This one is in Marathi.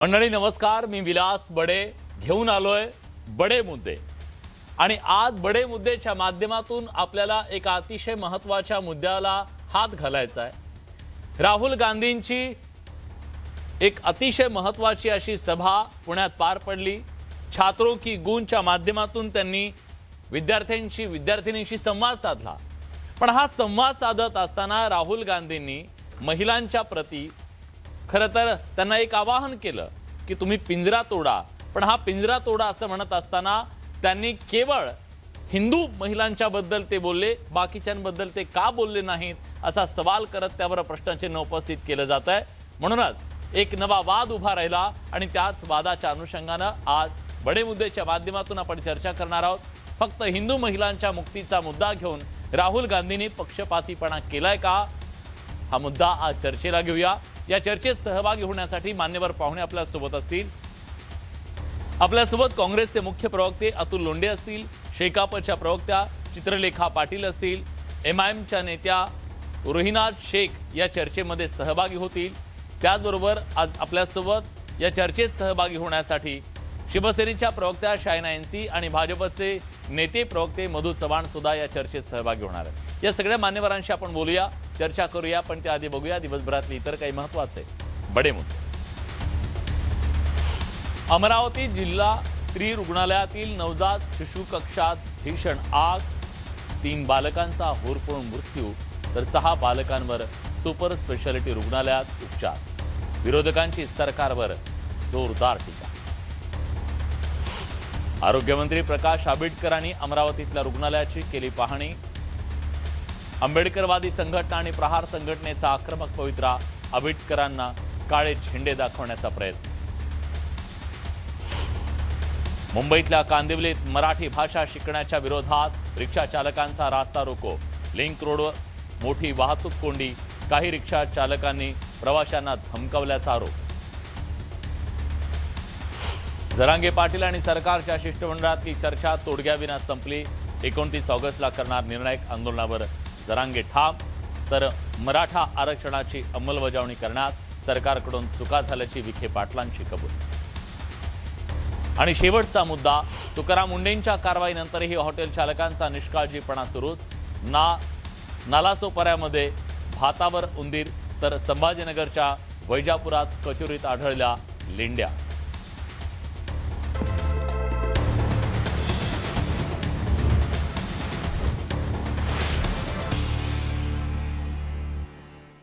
मंडळी नमस्कार, मी विलास बडे घेऊन आलोय बडे मुद्दे। आणि आज बडे मुद्देच्या माध्यमातून आपल्याला एक अतिशय महत्त्वाच्या मुद्द्याला हात घालायचा आहे। राहुल गांधींची एक अतिशय महत्त्वाची अशी सभा पुण्यात पार पडली। छात्रों की गूंजच्या माध्यमातून त्यांनी विद्यार्थींशी संवाद साधला। पण हा संवाद साधत असताना राहुल गांधींनी महिलांच्या प्रती खरं तर त्यांना एक आवाहन केलं की तुम्ही पिंजरा तोडा। पण हा पिंजरा तोडा असं म्हणत असताना त्यांनी केवळ हिंदू महिलांच्या बद्दल ते बोलले, बाकीच्यांबद्दल ते का बोलले नाहीत असा सवाल करत त्यावर प्रश्नचिन्ह उपस्थित केलं जात आहे। म्हणूनच एक नवा वाद उभा राहिला आणि त्याच वादाच्या अनुषंगाने आज बडे मुद्देच्या माध्यमातून आपण चर्चा करणार आहोत। फक्त हिंदू महिलांच्या मुक्तीचा मुद्दा घेऊन राहुल गांधींनी पक्षपातीपणा केलाय का, हा मुद्दा आज चर्चेला घेऊया। या चर्चेत सहभागी होण्यासाठी मान्यवर पाहुणे आपल्या सोबत असतील। आपल्यासोबत काँग्रेसचे मुख्य प्रवक्ते अतुल लोंढे असतील, शेकापच्या प्रवक्त्या चित्रलेखा पाटील असतील, एमआयएमच्या नेत्या रोहिनाज शेख या चर्चेमध्ये सहभागी होतील। त्याचबरोबर आज आपल्यासोबत या चर्चेत सहभागी होण्यासाठी शिवसेनेच्या प्रवक्त्या शायना एनसी आणि भाजपचे नेते प्रवक्ते मधु चव्हाण सुद्धा या चर्चेत सहभागी होणार आहेत। या सगळ्या मान्यवरांशी आपण बोलूया, चर्चा करूया, पण त्याआधी बघूया दिवसभरातले इतर काही महत्त्वाचे बडे मुद्दे। अमरावती जिल्हा स्त्री रुग्णालयातील नवजात शिशु कक्षात भीषण आग, 3 बालकांचा होरपळून मृत्यू तर 6 बालकांवर सुपर स्पेशालिटी रुग्णालयात उपचार। विरोधकांची सरकारवर जोरदार टीका। आरोग्यमंत्री प्रकाश आंबेडकरांनी अमरावतीतल्या रुग्णालयाची केली पाहणी। आंबेडकरवादी संघटना आणि प्रहार संघटनेचा आक्रमक पवित्रा, आंबेडकरांना काळे झेंडे दाखवण्याचा प्रयत्न। मुंबईतल्या कांदिवलीत मराठी भाषा शिकण्याच्या विरोधात रिक्षा चालकांचा रास्ता रोको। लिंक रोडवर मोठी वाहतूक कोंडी, काही रिक्षा चालकांनी प्रवाशांना धमकावल्याचा आरोप। जरांगे पाटील आणि सरकारच्या शिष्टमंडळातली चर्चा तोडग्याविना संपली। 29 ऑगस्टला करणार निर्णायक आंदोलनावर जरांगे ठाम, तर मराठा आरक्षणाची अंमलबजावणी करण्यात सरकारकडून चुका झाल्याची विखे पाटलांची कबूल। आणि शेवटचा मुद्दा, तुकाराम मुंडेंच्या कारवाईनंतरही हॉटेल चालकांचा निष्काळजीपणा सुरूच। नालासोपाऱ्यामध्ये भातावर उंदीर तर संभाजीनगरच्या वैजापुरात कचोरीत आढळल्या लेंड्या।